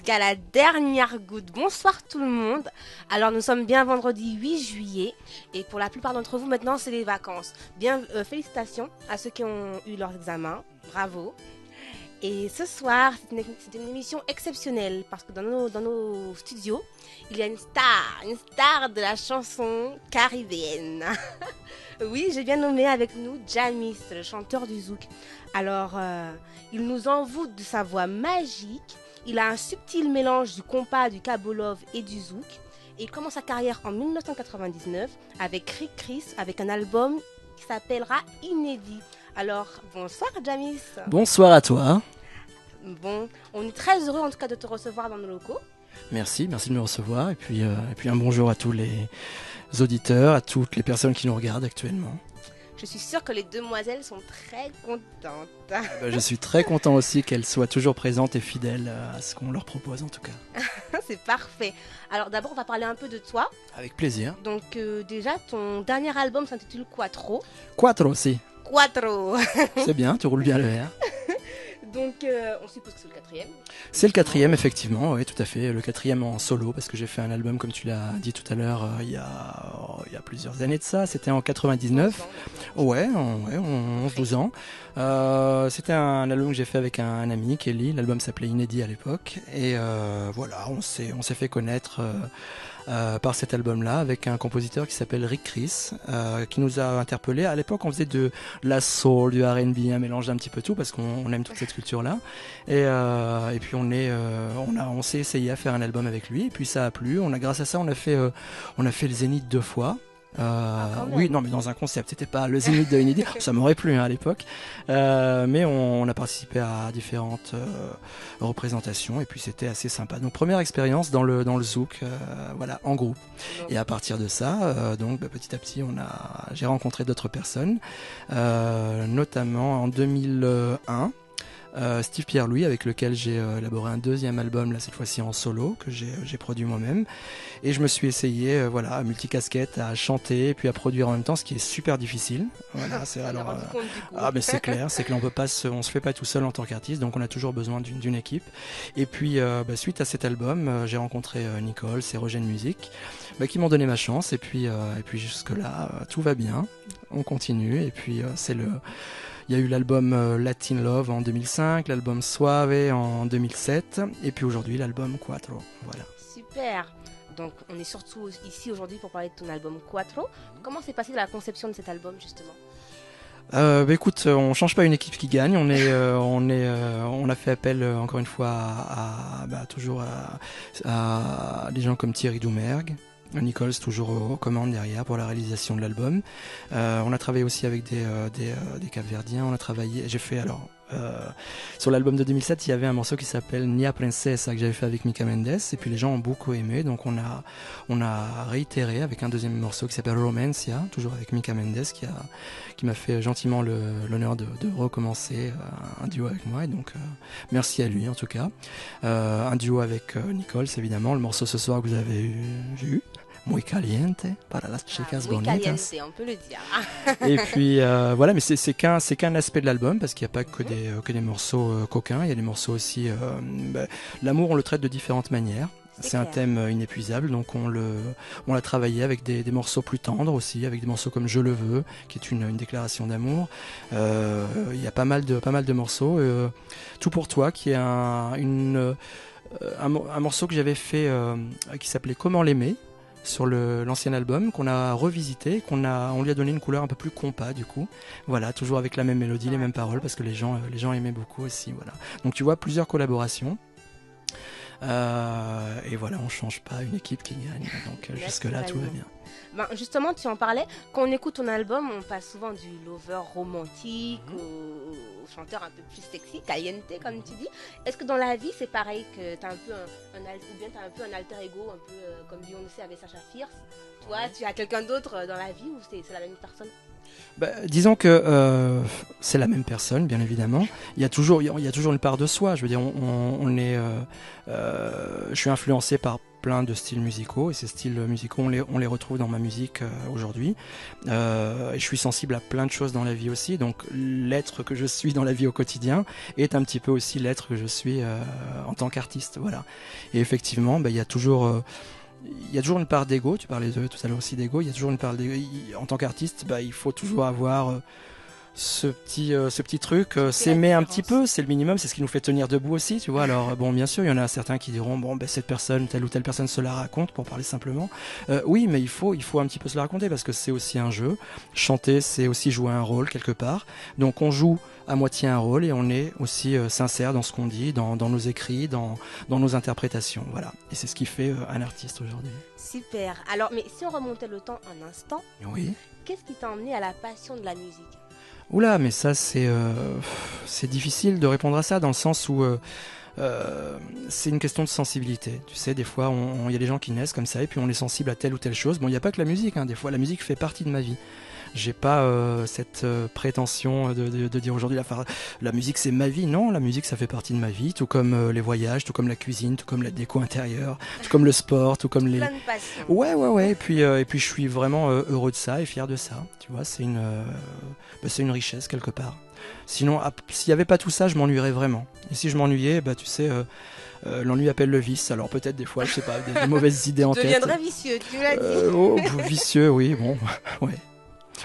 jusqu'à la dernière goutte. Bonsoir tout le monde. Alors nous sommes bien vendredi 8 juillet et pour la plupart d'entre vous maintenant c'est les vacances. Bien félicitations à ceux qui ont eu leurs examens. Bravo. Et ce soir, c'est une émission exceptionnelle parce que dans nos studios, il y a une star de la chanson caribéenne. Oui, j'ai bien nommé avec nous Jamis, le chanteur du zouk. Alors, il nous envoûte de sa voix magique. Il a un subtil mélange du compas, du kabolov et du zouk. Et il commence sa carrière en 1999 avec Rick Chris, avec un album qui s'appellera Inédit. Alors, bonsoir Jamis. Bonsoir à toi. Bon, on est très heureux en tout cas de te recevoir dans nos locaux. Merci de me recevoir. Et puis un bonjour à tous les auditeurs, à toutes les personnes qui nous regardent actuellement. Je suis sûre que les demoiselles sont très contentes. Je suis très content aussi qu'elles soient toujours présentes et fidèles à ce qu'on leur propose en tout cas. C'est parfait. Alors d'abord, on va parler un peu de toi. Avec plaisir. Donc déjà, ton dernier album s'intitule Quattro. Quattro, si. Quattro. C'est bien, tu roules bien le R. Donc on suppose que c'est le quatrième. C'est le quatrième, effectivement, oui, tout à fait. Le quatrième en solo, parce que j'ai fait un album, comme tu l'as dit tout à l'heure, il y a plusieurs années de ça. C'était en 99. Ouais, 11-12 ans. C'était un album que j'ai fait avec un ami, Kelly. L'album s'appelait Inédit à l'époque. Et voilà, on s'est fait connaître par cet album-là avec un compositeur qui s'appelle Rick Chris, qui nous a interpellés. À l'époque, on faisait de la soul, du R&B, un mélange d'un petit peu tout parce qu'on aime toute cette culture-là. Et puis on s'est essayé à faire un album avec lui. Et puis ça a plu. Grâce à ça, on a fait le Zénith 2 fois. Oui, non, mais dans un concept, c'était pas le Zénith de Inédit, ça m'aurait plu à l'époque, mais on a participé à différentes représentations et puis c'était assez sympa. Donc première expérience dans le zouk, voilà, en groupe. Et à partir de ça, donc petit à petit, j'ai rencontré d'autres personnes, notamment en 2001. Steve Pierre-Louis avec lequel j'ai élaboré un deuxième album, là cette fois-ci en solo, que j'ai produit moi-même, et je me suis essayé à multicasquette, à chanter et puis à produire en même temps, ce qui est super difficile. Voilà, mais c'est clair, c'est que on se fait pas tout seul en tant qu'artiste, donc on a toujours besoin d'une équipe. Et puis suite à cet album, j'ai rencontré Nicole et Roger de Musique, qui m'ont donné ma chance, et puis jusque là tout va bien, on continue, et puis il y a eu l'album Latin Love en 2005, l'album Suave en 2007, et puis aujourd'hui l'album Quattro. Voilà. Super. Donc on est surtout ici aujourd'hui pour parler de ton album Quattro. Comment s'est passée la conception de cet album justement ? Écoute, on change pas une équipe qui gagne. On a fait appel encore une fois toujours à des gens comme Thierry Doumergue. Nichols toujours aux commandes derrière pour la réalisation de l'album. On a travaillé aussi avec des Capverdiens. J'ai fait sur l'album de 2007, il y avait un morceau qui s'appelle Nia Princesa que j'avais fait avec Mika Mendes et puis les gens ont beaucoup aimé, donc on a réitéré avec un deuxième morceau qui s'appelle Romancia, toujours avec Mika Mendes qui m'a fait gentiment l'honneur de recommencer un duo avec moi, et donc merci à lui en tout cas. Un duo avec Nichols évidemment, le morceau ce soir que vous avez vu. Muy caliente para las chicas bonitas. Muy caliente, on peut le dire. Et puis voilà, mais c'est qu'un aspect de l'album parce qu'il n'y a pas que des morceaux coquins, il y a des morceaux aussi. L'amour, on le traite de différentes manières. C'est un thème inépuisable, donc on l'a travaillé avec des morceaux plus tendres aussi, avec des morceaux comme Je le veux, qui est une déclaration d'amour. Il y a pas mal de morceaux. Tout pour toi, qui est un morceau que j'avais fait qui s'appelait Comment l'aimer, sur l'ancien album, qu'on a revisité, on lui a donné une couleur un peu plus compas du coup. Voilà, toujours avec la même mélodie, les mêmes paroles, parce que les gens aimaient beaucoup aussi. Voilà. Donc tu vois, plusieurs collaborations. Et voilà, on change pas une équipe qui gagne. Donc jusque là, tout va bien. Justement, tu en parlais. Quand on écoute ton album, on passe souvent du lover romantique au chanteur un peu plus sexy, caliente comme tu dis. Est-ce que dans la vie, c'est pareil, que tu as un peu un peu un alter ego, un peu comme Beyoncé avec Sacha Fierce? Toi, tu as quelqu'un d'autre dans la vie ou c'est la même personne? Disons que c'est la même personne, bien évidemment. Il y a toujours une part de soi. Je veux dire, je suis influencé par plein de styles musicaux, et ces styles musicaux, on les retrouve dans ma musique aujourd'hui. Et je suis sensible à plein de choses dans la vie aussi, donc l'être que je suis dans la vie au quotidien est un petit peu aussi l'être que je suis en tant qu'artiste. Voilà. Et effectivement, il y a toujours une part d'ego. Tu parlais tout à l'heure aussi d'ego. Il y a toujours une part d'ego. En tant qu'artiste, il faut toujours avoir ce petit truc, s'aimer un petit peu, c'est le minimum, c'est ce qui nous fait tenir debout aussi, tu vois. Alors bon, bien sûr, il y en a certains qui diront cette personne, telle ou telle personne se la raconte, pour parler simplement. Oui, mais il faut un petit peu se la raconter, parce que c'est aussi un jeu. Chanter, c'est aussi jouer un rôle quelque part. Donc on joue à moitié un rôle, et on est aussi sincère dans ce qu'on dit, dans nos écrits, dans nos interprétations. Voilà. Et c'est ce qui fait un artiste aujourd'hui. Super. Alors, mais si on remontait le temps un instant, oui. Qu'est-ce qui t'a emmené à la passion de la musique ? Oula, mais ça c'est difficile de répondre à ça, dans le sens où c'est une question de sensibilité. Tu sais, des fois il y a des gens qui naissent comme ça, et puis on est sensible à telle ou telle chose. Bon, il n'y a pas que la musique, hein. Des fois la musique fait partie de ma vie. J'ai pas cette prétention de dire aujourd'hui la musique c'est ma vie. Non, la musique ça fait partie de ma vie, tout comme les voyages, tout comme la cuisine, tout comme la déco intérieure, tout comme le sport, tout comme les... Plein de passion. Ouais. Et puis je suis vraiment heureux de ça et fier de ça. Tu vois, c'est une richesse quelque part. Sinon, s'il n'y avait pas tout ça, je m'ennuierais vraiment. Et si je m'ennuyais, tu sais... l'ennui appelle le vice, alors peut-être des fois, je sais pas, des mauvaises idées en tête. Tu deviendrais vicieux, tu l'as dit. Vicieux, oui, bon, ouais.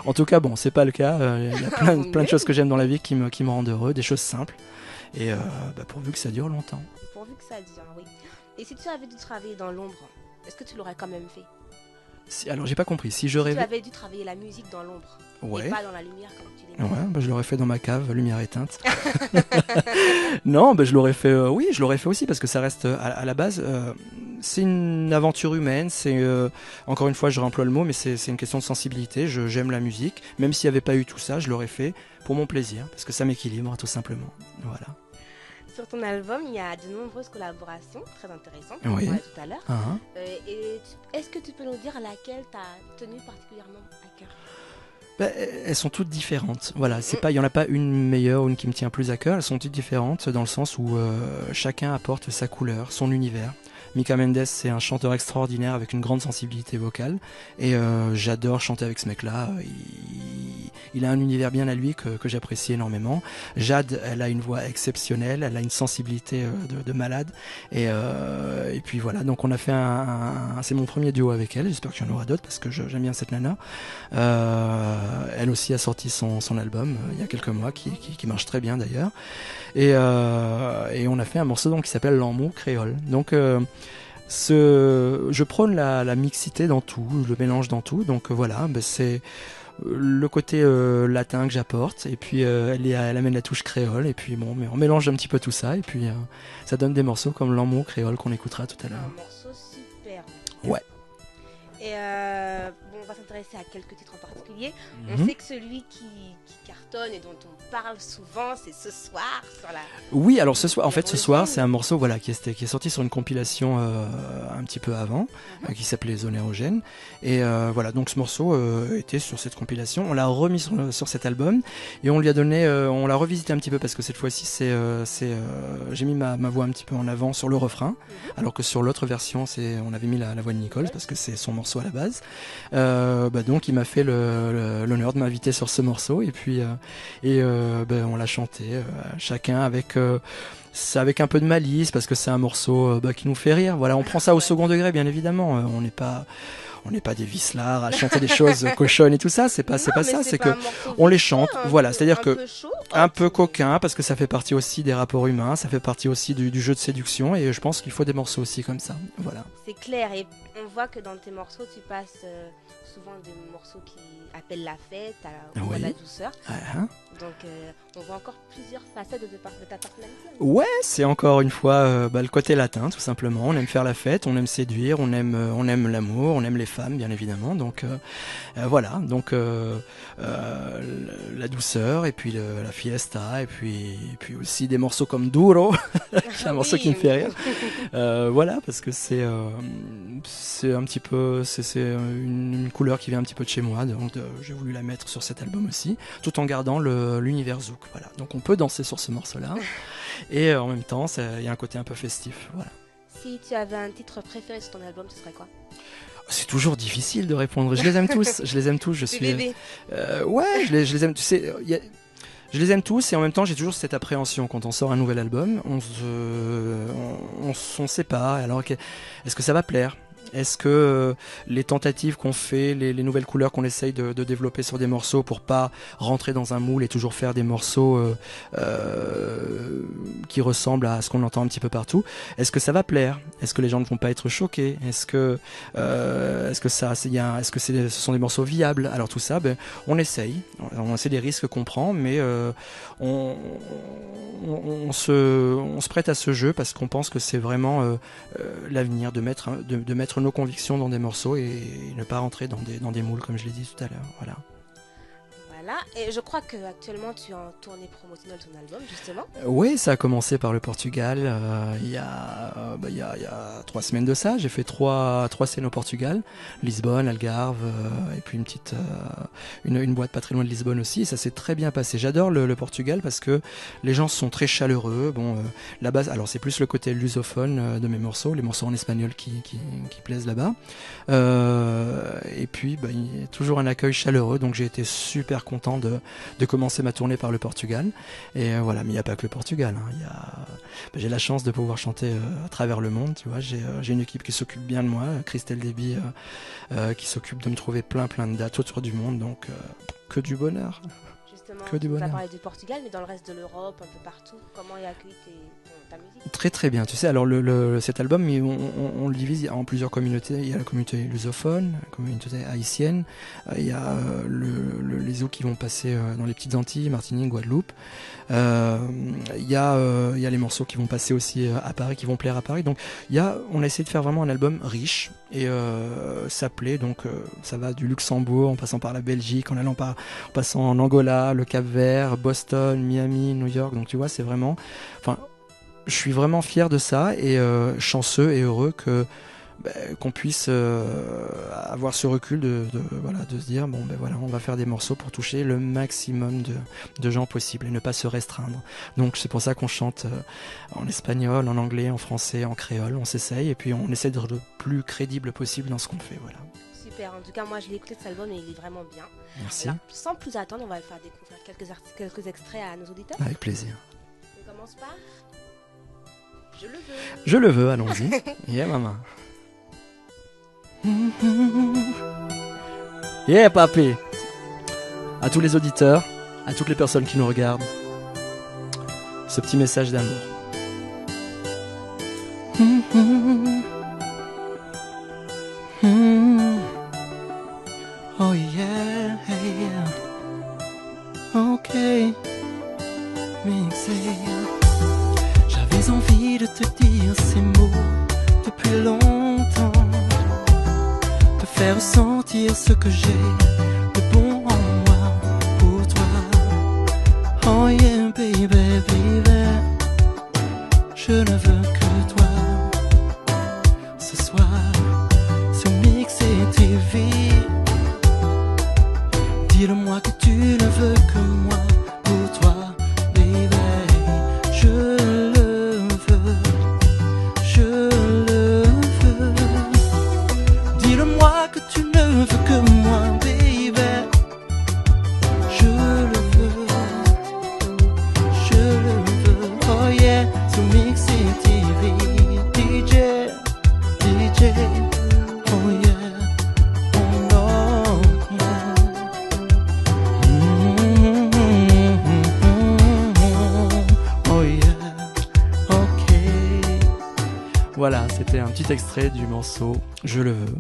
En tout cas, bon, c'est pas le cas. Il y a plein de choses que j'aime dans la vie qui me rendent heureux, des choses simples. Et pourvu que ça dure longtemps. Pourvu que ça dure, oui. Et si tu avais dû travailler dans l'ombre, est-ce que tu l'aurais quand même fait ? Alors, j'ai pas compris. Si je tu rêvais... avais dû travailler la musique dans l'ombre, ouais. Et pas dans la lumière comme tu l'es. Ouais, je l'aurais fait dans ma cave, lumière éteinte. Non, je l'aurais fait. Oui, je l'aurais fait aussi, parce que ça reste à la base. C'est une aventure humaine. C'est encore une fois, je réemploie le mot, mais c'est une question de sensibilité. J'aime la musique, même s'il n'y avait pas eu tout ça, je l'aurais fait pour mon plaisir, parce que ça m'équilibre tout simplement. Voilà. Sur ton album, il y a de nombreuses collaborations très intéressantes, oui. on parlait tout à l'heure. Uh-huh. Est-ce que tu peux nous dire laquelle t'as tenu particulièrement à cœur ? Elles sont toutes différentes. Voilà, il y en a pas une meilleure ou une qui me tient plus à cœur. Elles sont toutes différentes dans le sens où chacun apporte sa couleur, son univers. Mika Mendes, c'est un chanteur extraordinaire avec une grande sensibilité vocale, et j'adore chanter avec ce mec-là. Il a un univers bien à lui que j'apprécie énormément. Jade, elle a une voix exceptionnelle, elle a une sensibilité de malade, et puis voilà. Donc on a fait c'est mon premier duo avec elle. J'espère qu'il y en aura d'autres, parce que j'aime bien cette nana. Elle aussi a sorti son album il y a quelques mois, qui marche très bien d'ailleurs. Et on a fait un morceau qui s'appelle L'amour créole. Donc je prône la mixité dans tout, le mélange dans tout. Donc voilà, c'est le côté latin que j'apporte, et puis elle amène la touche créole, et puis mais on mélange un petit peu tout ça, et puis ça donne des morceaux comme L'amour créole qu'on écoutera tout à l'heure. Un morceau super. Ouais. Et on va s'intéresser à quelques titres en particulier. On sait que celui qui cartonne et dont on parle souvent, c'est Ce soir sur la... Oui, alors ce soir, c'est un morceau qui est sorti sur une compilation un petit peu avant, qui s'appelait Zone érogène. Et voilà, donc ce morceau était sur cette compilation. On l'a remis sur cet album, et on lui a donné, on l'a revisité un petit peu, parce que cette fois-ci, j'ai mis ma voix un petit peu en avant sur le refrain, alors que sur l'autre version, on avait mis la voix de Nicole, parce que c'est son morceau à la base. Donc il m'a fait l'honneur de m'inviter sur ce morceau, et puis on l'a chanté chacun avec un peu de malice, parce que c'est un morceau qui nous fait rire. Voilà, on prend ça au second degré, bien évidemment. On n'est pas des vicelards à chanter des choses cochonnes et tout ça. C'est pas ça. C'est que on les chante. Voilà, c'est-à-dire que un peu coquin, parce que ça fait partie aussi des rapports humains, ça fait partie aussi du jeu de séduction, et je pense qu'il faut des morceaux aussi comme ça. Voilà. C'est clair, et on voit que dans tes morceaux, tu passes souvent des morceaux qui appellent la fête, à la douceur. Donc on voit encore plusieurs facettes de ta personnalité. Ouais, c'est encore une fois le côté latin, tout simplement. On aime faire la fête, on aime séduire, on aime l'amour, on aime les femmes, bien évidemment. Donc voilà, donc la douceur, et puis la fiesta, et puis aussi des morceaux comme Duro, c'est un morceau qui me fait rire. Voilà, parce que c'est un petit peu, c'est une couleur qui vient un petit peu de chez moi, donc j'ai voulu la mettre sur cet album aussi, tout en gardant l'univers zouk. Voilà, donc on peut danser sur ce morceau-là, et en même temps, il y a un côté un peu festif. Voilà. Si tu avais un titre préféré sur ton album, ce serait quoi? C'est toujours difficile de répondre. Je les aime tous. Je les aime tous. Je suis. Bébé. Ouais, je les aime. Tu sais, je les aime tous et en même temps j'ai toujours cette appréhension quand on sort un nouvel album. On sait pas. Alors est-ce que ça va plaire? Est-ce que les tentatives qu'on fait, les nouvelles couleurs qu'on essaye de développer sur des morceaux pour pas rentrer dans un moule et toujours faire des morceaux qui ressemblent à ce qu'on entend un petit peu partout, est-ce que ça va plaire? Est-ce que les gens ne vont pas être choqués? Est-ce que ce sont des morceaux viables? Alors tout ça, on essaye. C'est des risques qu'on prend, mais on se prête à ce jeu parce qu'on pense que c'est vraiment l'avenir de mettre nos convictions dans des morceaux et ne pas rentrer dans des moules comme je l'ai dit tout à l'heure. Voilà. Voilà, et je crois qu'actuellement tu es en tournée promotionnelle de ton album, justement. Oui, ça a commencé par le Portugal. Il y a 3 semaines de ça, j'ai fait trois scènes au Portugal, Lisbonne, Algarve, et puis une boîte pas très loin de Lisbonne aussi. Et ça s'est très bien passé. J'adore le Portugal parce que les gens sont très chaleureux. La base, alors c'est plus le côté lusophone de mes morceaux, les morceaux en espagnol qui plaisent là-bas. Et puis, il y a toujours un accueil chaleureux, donc j'ai été super content de commencer ma tournée par le Portugal. Et voilà, mais il n'y a pas que le Portugal. J'ai la chance de pouvoir chanter à travers le monde. Tu vois, j'ai une équipe qui s'occupe bien de moi, Christelle Déby, qui s'occupe de me trouver plein de dates autour du monde. Donc, que du bonheur. Justement, que du bonheur. Tu vas parler du Portugal, mais dans le reste de l'Europe, un peu partout, comment est accueillie ta musique? Très très bien. Tu sais, alors cet album, on le divise en plusieurs communautés. Il y a la communauté lusophone, la communauté haïtienne, il y a les eaux qui vont passer dans les petites Antilles, Martinique, Guadeloupe. Il y a les morceaux qui vont passer aussi à Paris, qui vont plaire à Paris. Donc on a essayé de faire vraiment un album riche et ça plaît. Donc ça va du Luxembourg en passant par la Belgique, en passant en Angola, le Cap-Vert, Boston, Miami, New York. Donc tu vois, c'est vraiment, je suis vraiment fier de ça et chanceux et heureux qu'on puisse avoir ce recul de se dire on va faire des morceaux pour toucher le maximum de gens possible et ne pas se restreindre. Donc c'est pour ça qu'on chante en espagnol, en anglais, en français, en créole. On s'essaye et puis on essaie d'être le plus crédible possible dans ce qu'on fait. Voilà. Super, en tout cas moi je l'ai écouté cet album et il est vraiment bien. Merci. Alors, sans plus attendre, on va faire découvrir quelques extraits à nos auditeurs. Avec plaisir. On commence par Je le veux. Je le veux, allons-y. Yeah maman. Yeah papé. À tous les auditeurs, à toutes les personnes qui nous regardent, ce petit message d'amour. Oh yeah, yeah. Ok. J'avais envie de te dire ces mots depuis longtemps, te faire ressentir ce que j'ai de bon en moi pour toi. Oh yeah baby, baby, je ne veux que toi. Ce soir sur Mix et TV, dis-le-moi que tu ne veux que moi pour toi. Voilà, c'était un petit extrait du morceau Je le veux,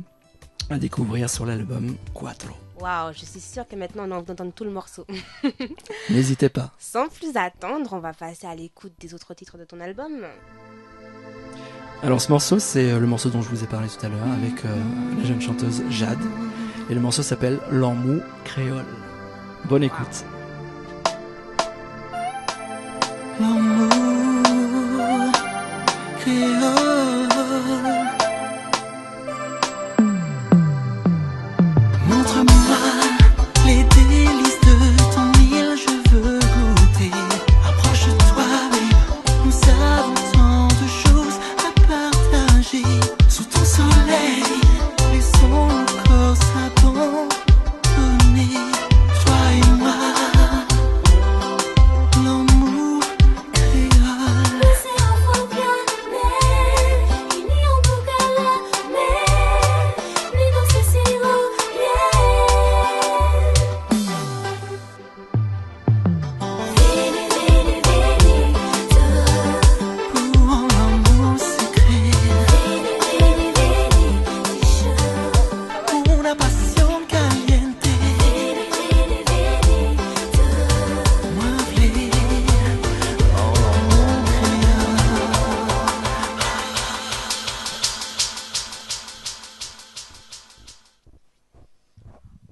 à découvrir sur l'album Quattro. Waouh, je suis sûre que maintenant on a envie d'entendre tout le morceau. N'hésitez pas. Sans plus attendre, on va passer à l'écoute des autres titres de ton album. Alors ce morceau, c'est le morceau dont je vous ai parlé tout à l'heure avec la jeune chanteuse Jade. Et le morceau s'appelle L'amour créole. Bonne écoute. L'amour créole. Montre-moi les délices de ton île, je veux goûter. Approche-toi, babe, nous avons tant de choses à partager.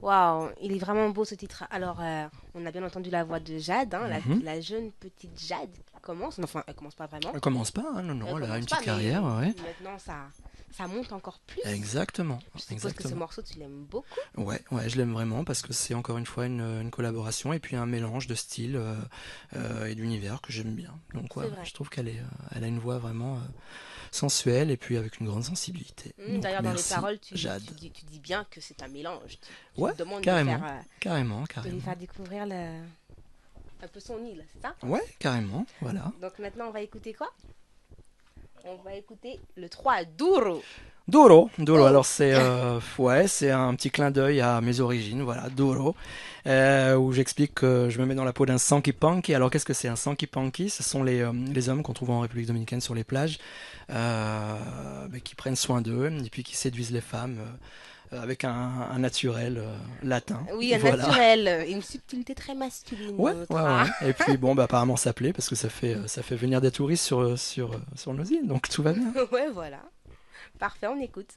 Waouh, il est vraiment beau ce titre. Alors, on a bien entendu la voix de Jade, hein, la jeune petite Jade qui commence. Enfin, elle commence pas vraiment. Elle commence pas, hein, non, Elle elle a commence une pas, petite mais carrière, ouais. Maintenant, ça monte encore plus. Exactement, Je suppose que ce exactement. morceau, tu l'aimes beaucoup. Ouais, je l'aime vraiment parce que c'est encore une fois une collaboration et puis un mélange de style et d'univers que j'aime bien. Donc ouais, C'est vrai. je trouve elle a une voix vraiment sensuelle et puis avec une grande sensibilité. Donc, D'ailleurs, dans les merci, paroles, Jade. tu dis bien que c'est un mélange. Tu Ouais, te demandes carrément, de faire, carrément, de lui carrément. faire découvrir un peu son île, c'est ça? Ouais, carrément, voilà. Donc maintenant, on va écouter quoi? On va écouter le 3, Duro. Duro, Oh. alors c'est un petit clin d'œil à mes origines, voilà, Duro, où j'explique que je me mets dans la peau d'un Sanky Panky. Alors qu'est-ce que c'est un Sanky Panky? Ce sont les hommes qu'on trouve en République Dominicaine sur les plages, qui prennent soin d'eux et puis qui séduisent les femmes avec un naturel latin. Oui, un Voilà. naturel, une subtilité très masculine. Ouais, l'autre, ouais, hein. ouais. Et puis bon, apparemment ça plaît parce que ça fait venir des touristes sur nos îles, donc tout va bien. Ouais, voilà. Parfait, on écoute.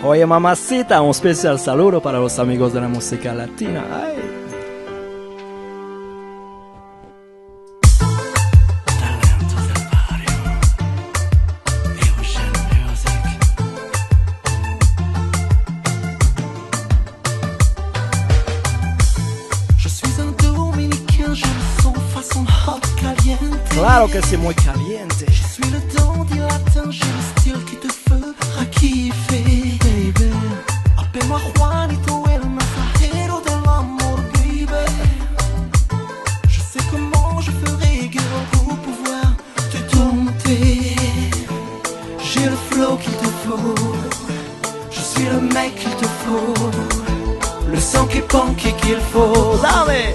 Oye mamacita, un especial saludo para los amigos de la música latina. Ay. Talentos del barrio. Eugene Music. Je suis un dominicain, je me sens façon hot caliente. Claro que sí, muy caliente. Je suis le dandy latin, j'ai le style qui te fera kiffer, baby. Appelle-moi Juanito, el mensajero del amor, baby. Je sais comment je ferai, girl, pour pouvoir te dompter. J'ai le flow qu'il te faut, je suis le mec qu'il te faut, le sang qui panky qu'il faut. Dame.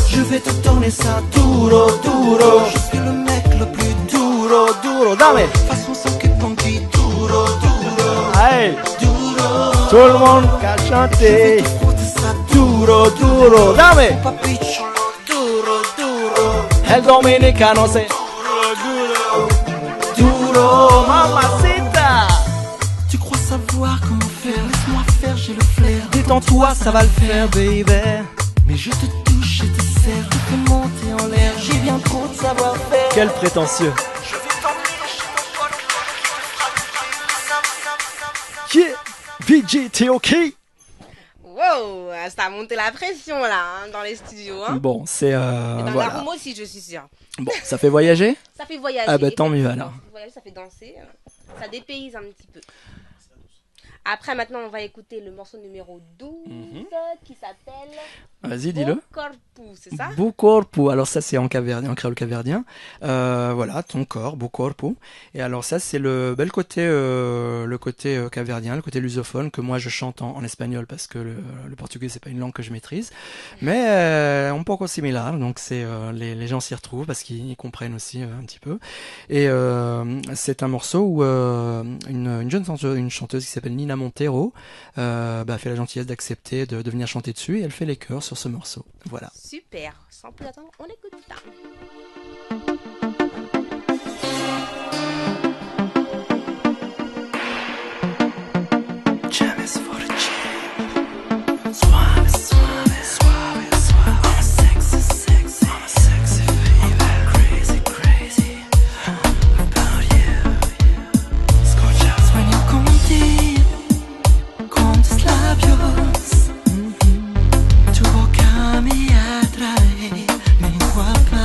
Je vais te donner ça duro, duro. Je suis le mec le plus duro, duro. Dame. Façon sang qui panky, duro, duro. Ay. Duro. Tout le monde a Je vais chanté. te frotter ça Duro, duro. Dame. papi chulo, duro, duro. El dominicano se. Duro. Mamacita. Tu crois savoir comment faire? Laisse-moi faire, j'ai le flair. Détends-toi, ça va le faire, baby. Mais je te touche et te serre, te fais monter en l'air. J'ai bien trop de savoir-faire. Quel prétentieux. Je vais t'emmener chez mon pote qui te fera Yeah. VG Teoki. Wow, ça a monté la pression là, hein, dans les studios. Hein. Bon, c'est Et dans la voilà. room aussi, je suis sûre. Bon, ça fait voyager. Ça fait voyager. Ah bah, tant mieux, effectivement. alors. Ça fait voyager, ça fait danser. Ça dépayse un petit peu. Après, maintenant, on va écouter le morceau numéro 12 qui s'appelle Vas-y, dis-le. Corpus, c'est ça? Beau corpo, alors ça c'est en caverdien, en créole caverdien. Voilà, ton corps, beau corpo. Et alors ça c'est le côté caverdien, le côté lusophone que moi je chante en espagnol parce que le portugais c'est pas une langue que je maîtrise. Mais un peu similaire, donc c'est les gens s'y retrouvent parce qu'ils comprennent aussi un petit peu. Et c'est un morceau où une chanteuse qui s'appelle Nina Montero a fait la gentillesse d'accepter de venir chanter dessus et elle fait les chœurs sur ce morceau. Voilà. Super. Sans plus attendre, on écoute ça. Jam is for the jam. Suave, suave, suave, suave. I'm a sexy, sexy, I'm a sexy baby. Crazy, crazy about you. Sueño contigo, con tus labios. Tu boca me atrae, mi guapa.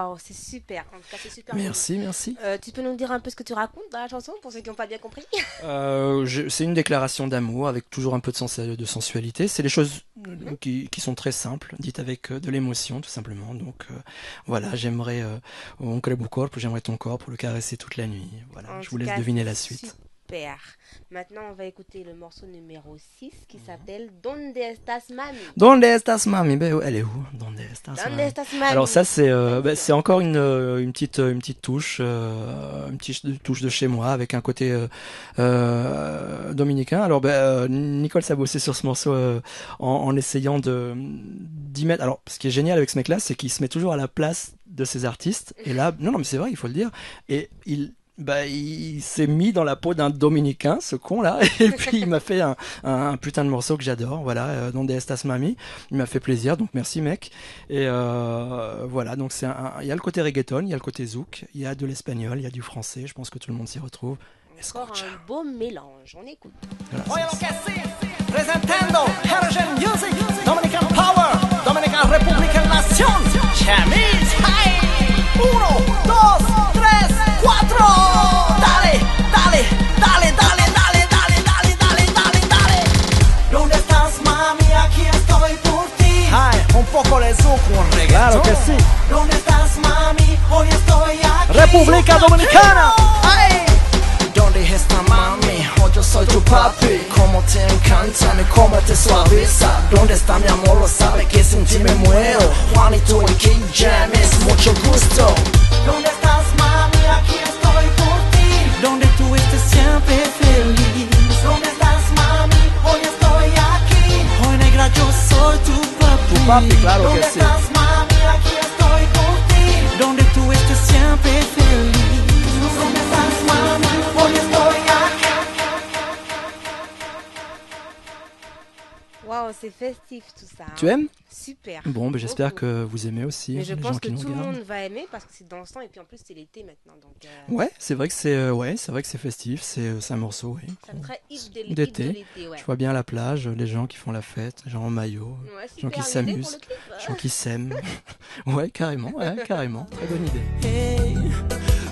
Waouh, c'est super. En tout cas, c'est super. Merci. Tu peux nous dire un peu ce que tu racontes dans la chanson pour ceux qui n'ont pas bien compris? C'est une déclaration d'amour avec toujours un peu de sensualité. C'est des choses qui sont très simples, dites avec de l'émotion tout simplement. Donc voilà, j'aimerais j'aimerais ton corps pour le caresser toute la nuit. Voilà, En je tout vous laisse cas, deviner la suite. Super. Maintenant, on va écouter le morceau numéro 6 qui s'appelle Donde estás, mami? Donde estás, mami? Ben, elle est où? Donde estás, Donde mami? estás, mami? Alors ça c'est encore une petite touche, une petite touche de chez moi avec un côté dominicain. Alors Nicole s'est bossé sur ce morceau en essayant d'y mettre. Alors ce qui est génial avec ce mec-là, c'est qu'il se met toujours à la place de ses artistes. Et là, non mais c'est vrai, il faut le dire. Et il s'est mis dans la peau d'un Dominicain, ce con-là, et puis il m'a fait un putain de morceau que j'adore, voilà, Donde estás, mami. Il m'a fait plaisir, donc merci mec. Et voilà, donc il y a le côté reggaeton, il y a le côté zouk, il y a de l'espagnol, il y a du français, je pense que tout le monde s'y retrouve. Encore un beau mélange, on écoute. Voilà, Oye lo que sí, presentando Herigen Music, Dominican Power, Dominican Republican Nación, Chemise, hey, 1, 2, 3, 4, dale, dale, dale, dale, dale, dale, dale, dale, dale, dale. ¿Dónde estás, mami? Aquí estoy por ti. Ay, un poco de zouk, un reggaetón. Claro que sí. ¿Dónde estás, mami? Hoy estoy aquí. República Dominicana. Ay. ¿Dónde está, mami? Hoy yo soy tu papi. Como te encanta, me como te suaviza. ¿Dónde está mi amor? Lo sabe que sin ti me muero. Juanito y King James, mucho gusto. ¿Dónde estás, mami? Aquí estoy por ti. Donde tú estés siempre feliz. ¿Dónde estás, mami? Hoy estoy aquí. Hoy negra yo soy tu papi. Tu papi, claro que sí. ¿Dónde estás, mami? Aquí estoy por ti. Donde tú estés siempre feliz. ¿Dónde estás, mami? Hoy estoy aquí. Waouh, c'est festif tout ça. Tu aimes? Super. Bon, j'espère Beaucoup. que vous aimez aussi. Mais je les pense gens que qui nous tout le regardent. monde va aimer parce que c'est dansant et puis en plus c'est l'été maintenant. Donc, Ouais, c'est vrai que c'est festif, c'est un morceau, oui. ça me ferait hit de D'été. l'été, ouais. Je vois bien la plage, les gens qui font la fête, les gens en maillot, Ouais, les gens qui super, l'idée s'amusent, pour le clip. les gens qui s'aiment. Ouais, carrément, très bonne idée. Hey,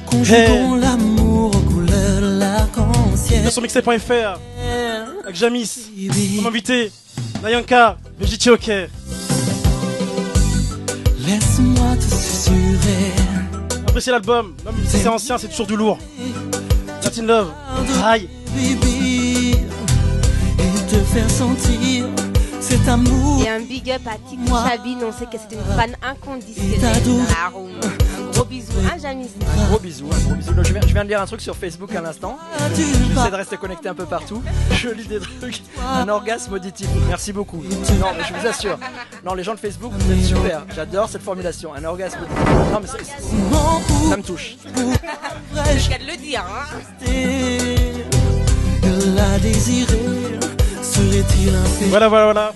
conjuguons l'amour aux couleurs de l'arc-en-ciel. Sur mixtape.fr avec Jamis, comme invité, Nayanka, VGT OK. Laisse-moi te susurrer. Appréciez l'album, même si c'est ancien, c'est toujours du lourd. Latin Love, aïe. Baby, et te faire sentir cet amour. Et un big up à Tiki Chabine, on sait que c'est une fan inconditionnelle Et t'adore. dans la room. Un gros bisou, hein Jamis? Un gros bisou. Je viens de lire un truc sur Facebook à l'instant. J'essaie de rester connecté un peu partout. Je lis des trucs. Un orgasme auditif. Merci beaucoup. Non, mais je vous assure. Non, les gens de Facebook, vous êtes super. J'adore cette formulation. Un orgasme auditif. Non, mais ça me touche. C'est le cas de le dire, hein. La désirer serait-il un fait? Voilà.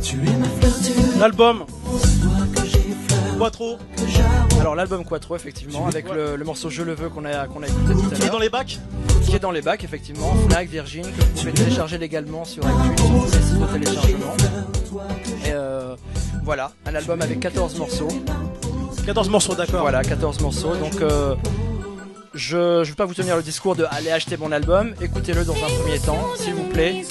Tu es ma fleur, tu es L'album, toi que j'ai fleur, Quattro, que j'arrose. Alors l'album Quattro, effectivement, avec le morceau Je le veux qu'on a écouté tout à qui est dans l'heure, les bacs. qui est dans les bacs, effectivement, Fnac, Virgin, que vous pouvez télécharger légalement sur iTunes, sur tous les sites de téléchargement. Et voilà, un album avec 14 morceaux. 14 morceaux, d'accord. Voilà, 14 morceaux. Donc je ne vais pas vous tenir le discours de aller acheter mon album, écoutez-le dans un premier temps, s'il vous plaît.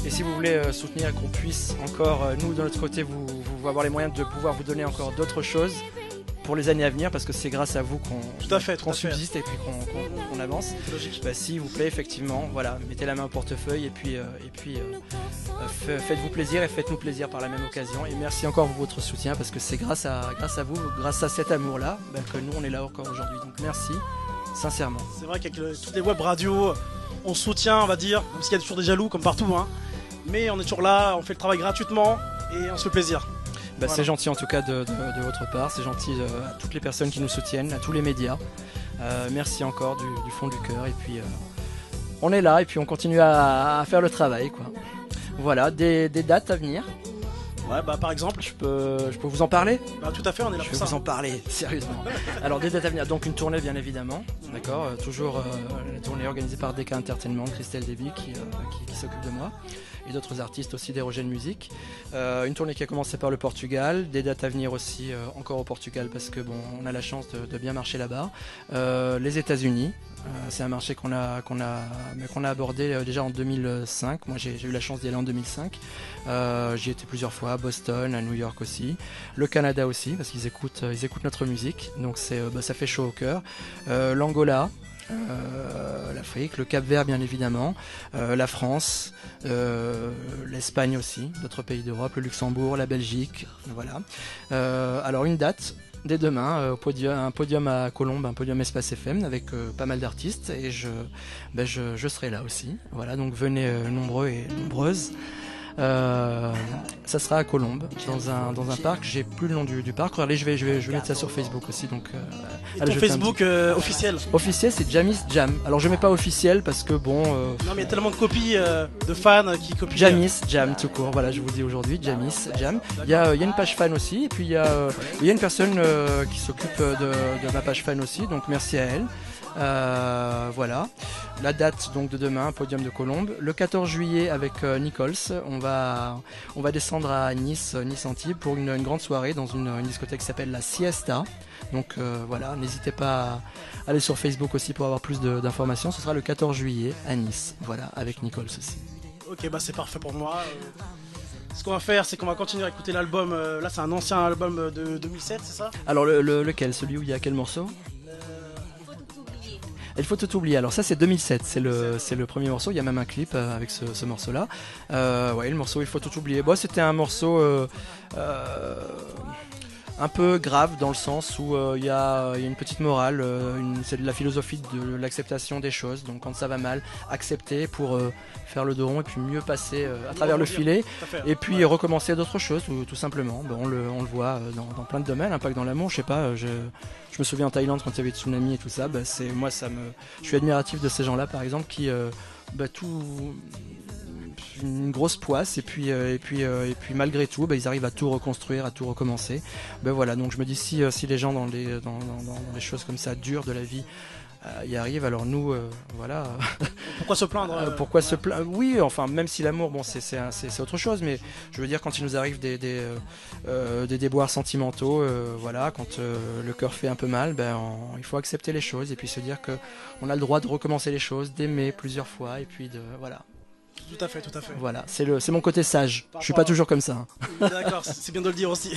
Et si vous voulez soutenir et qu'on puisse encore, nous de notre côté, vous avoir les moyens de pouvoir vous donner encore d'autres choses pour les années à venir, parce que c'est grâce à vous Tout à fait. qu'on subsiste et puis qu'on avance. Logique. Bah, s'il vous plaît, effectivement, voilà, mettez la main au portefeuille et puis faites-vous plaisir et faites-nous plaisir par la même occasion. Et merci encore pour votre soutien, parce que c'est grâce à vous, grâce à cet amour-là, que nous on est là encore aujourd'hui. Donc merci, sincèrement. C'est vrai qu'avec toutes les web radios, on soutient, on va dire, même s'il y a toujours des jaloux comme partout, hein. Mais on est toujours là, on fait le travail gratuitement et on se fait plaisir. Bah, Voilà. C'est gentil en tout cas de votre part, c'est gentil à toutes les personnes qui nous soutiennent, à tous les médias. Merci encore du fond du cœur, et puis on est là et puis on continue à faire le travail, quoi. Voilà, des dates à venir. Ouais, bah par exemple. Je peux vous en parler? Bah tout à fait, on est là Je pour vais ça. vous en parler, sérieusement. Alors, des dates à venir, donc une tournée bien évidemment, d'accord, toujours la tournée organisée par DK Entertainment, Christelle Déby qui s'occupe de moi, et d'autres artistes aussi d'Érogène Musique. Une tournée qui a commencé par le Portugal, des dates à venir aussi encore au Portugal parce que bon, on a la chance de bien marcher là-bas. Les États-Unis. C'est un marché qu'on a abordé déjà en 2005. Moi, j'ai eu la chance d'y aller en 2005. J'y étais plusieurs fois, à Boston, à New York aussi. Le Canada aussi, parce qu'ils écoutent notre musique. Donc, ça fait chaud au cœur. L'Angola. L'Afrique, le Cap-Vert bien évidemment, la France, l'Espagne aussi, d'autres pays d'Europe, le Luxembourg, la Belgique, voilà. Alors une date dès demain, un podium à Colombes, un podium Espace FM avec pas mal d'artistes et je serai là aussi. Voilà, donc venez nombreux et nombreuses. Ça sera à Colombes, dans un parc. J'ai plus le nom du parc. Allez, je vais mettre ça sur Facebook aussi. Donc, Et allez, ton jetez un Facebook officiel? Officiel, c'est Jamis Jam. Alors je mets pas officiel parce que bon. Non, mais il y a tellement de copies de fans qui copient. Jamis Jam tout court. Voilà, je vous dis aujourd'hui Jamis Jam. Il y a une page fan aussi et puis il y a une personne qui s'occupe de ma page fan aussi. Donc merci à elle. Voilà. La date donc de demain, podium de Colombes. Le 14 juillet avec Nichols, on va descendre à Nice Antibes pour une grande soirée dans une discothèque qui s'appelle la Siesta. Donc voilà, n'hésitez pas à aller sur Facebook aussi pour avoir plus d'informations. Ce sera le 14 juillet à Nice, voilà, avec Nichols aussi. Ok, bah c'est parfait pour moi. Ce qu'on va faire, c'est qu'on va continuer à écouter l'album. Là, c'est un ancien album de 2007, c'est ça? Alors lequel? Celui où il y a quel morceau? Il faut tout oublier. Alors ça c'est 2007, c'est le premier morceau. Il y a même un clip avec ce morceau-là. Ouais, le morceau Il faut tout oublier. Bon, c'était un morceau un peu grave dans le sens où il y a une petite morale. C'est de la philosophie de l'acceptation des choses. Donc quand ça va mal, accepter pour faire le dos rond et puis mieux passer à travers le filet. Et puis recommencer d'autres choses, tout simplement. Ben, on le voit dans plein de domaines, hein, pas que dans l'amour. Je sais pas. Je me souviens en Thaïlande quand il y avait tsunami et tout ça. Ben, je suis admiratif de ces gens-là, par exemple, qui une grosse poisse et puis malgré tout ils arrivent à tout reconstruire, à tout recommencer. Ben voilà, donc je me dis si les gens dans les choses comme ça dures de la vie y arrivent, alors nous voilà. Pourquoi se plaindre Pourquoi se plaindre? Oui, enfin même si l'amour bon c'est autre chose, mais je veux dire quand il nous arrive des déboires sentimentaux, voilà, quand le cœur fait un peu mal, il faut accepter les choses et puis se dire que on a le droit de recommencer les choses, d'aimer plusieurs fois et puis voilà. Tout à fait. Voilà, c'est mon côté sage. Je suis pas toujours comme ça. Hein. D'accord, c'est bien de le dire aussi.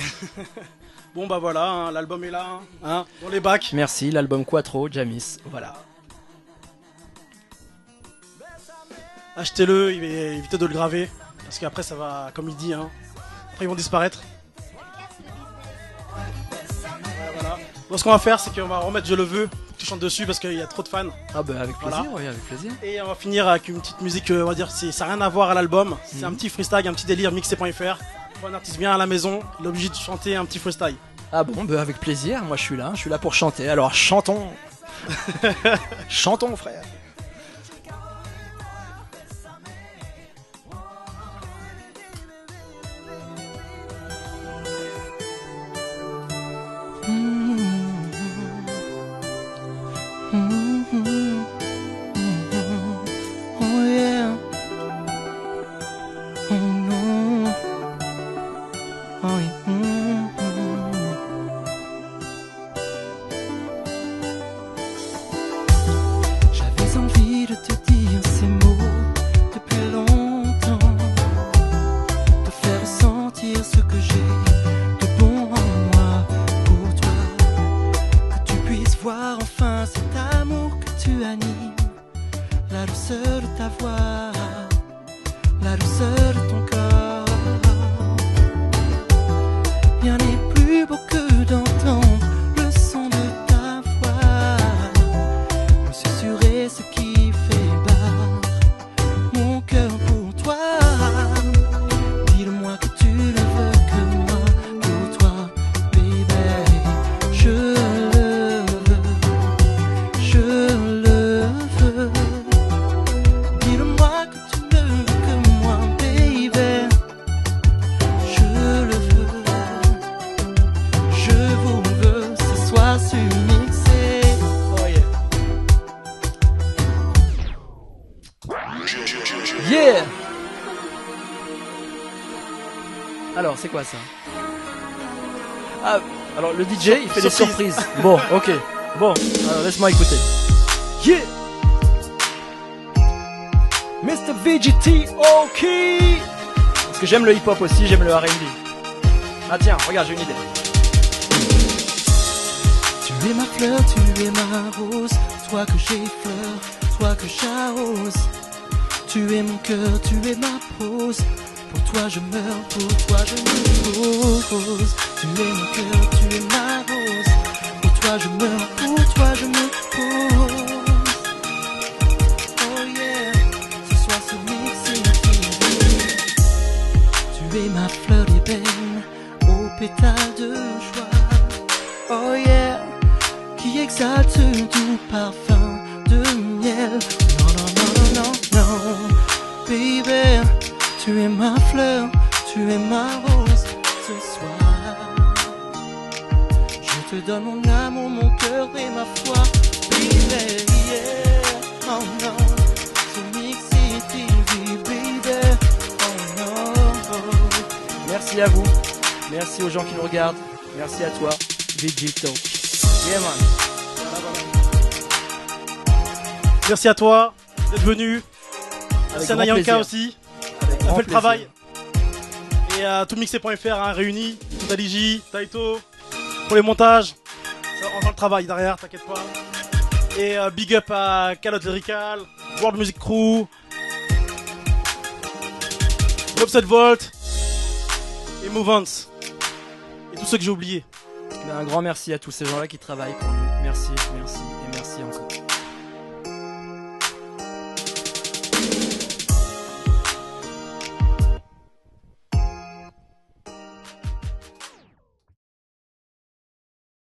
Bon bah voilà, hein, l'album est là, hein, dans les bacs. Merci, l'album Quattro, Jamis, voilà. Achetez-le, évitez de le graver, parce qu'après ça va, comme il dit, hein, après ils vont disparaître. Voilà. Bon, ce qu'on va faire, c'est qu'on va remettre Je le veux, pour que tu chantes dessus, parce qu'il y a trop de fans. Ah bah avec plaisir, Voilà. oui, avec plaisir. Et on va finir avec une petite musique, on va dire, ça n'a rien à voir à l'album, c'est un petit freestyle, un petit délire, mixé.fr. Quand un artiste vient à la maison, il est obligé de chanter un petit freestyle. Ah bon, bah avec plaisir, moi je suis là pour chanter, alors chantons. Chantons frère. Oh yeah. Oh no. Oh yeah. J'avais Yeah. Alors, c'est quoi ça? Ah, alors le DJ, il fait des surprises. Bon, ok. Bon, alors laisse-moi écouter. Yeah. Mr. VGT, ok. Parce que j'aime le hip-hop aussi, j'aime le R&B. Ah tiens, regarde, j'ai une idée. Tu es ma fleur, tu es ma rose, toi que j'effleure, toi que j'arrose. Tu es mon cœur, tu es ma prose. Pour toi je meurs, pour toi je me pose. Tu es mon cœur, tu es ma rose. Pour toi je meurs, pour toi je me pose. Oh yeah, ce soir ce mix est tu es ma fleur d'ébène, aux pétales de joie. Oh yeah, qui exalte ce doux parfum de miel. Non, non, non, non, non, non, baby. Tu es ma fleur, tu es ma rose ce soir. Je te donne mon amour, mon cœur et ma foi. Baby, yeah. Oh non, ce mix est TV, baby. Oh non. Merci à vous. Merci aux gens qui nous regardent. Merci à toi, VGT. Yeah man. Merci à toi d'être venu. Merci à grand Nayanka plaisir. aussi. Avec On a grand fait le plaisir. travail. Et à toutmixé.fr hein, réuni. Taliji, Taito. Pour les montages. On fait le travail derrière, t'inquiète pas. Et big up à Calotte Lyrical, World Music Crew, Upset Volt et Movance. Et tous ceux que j'ai oubliés. Un grand merci à tous ces gens-là qui travaillent pour nous. Merci, merci et merci encore.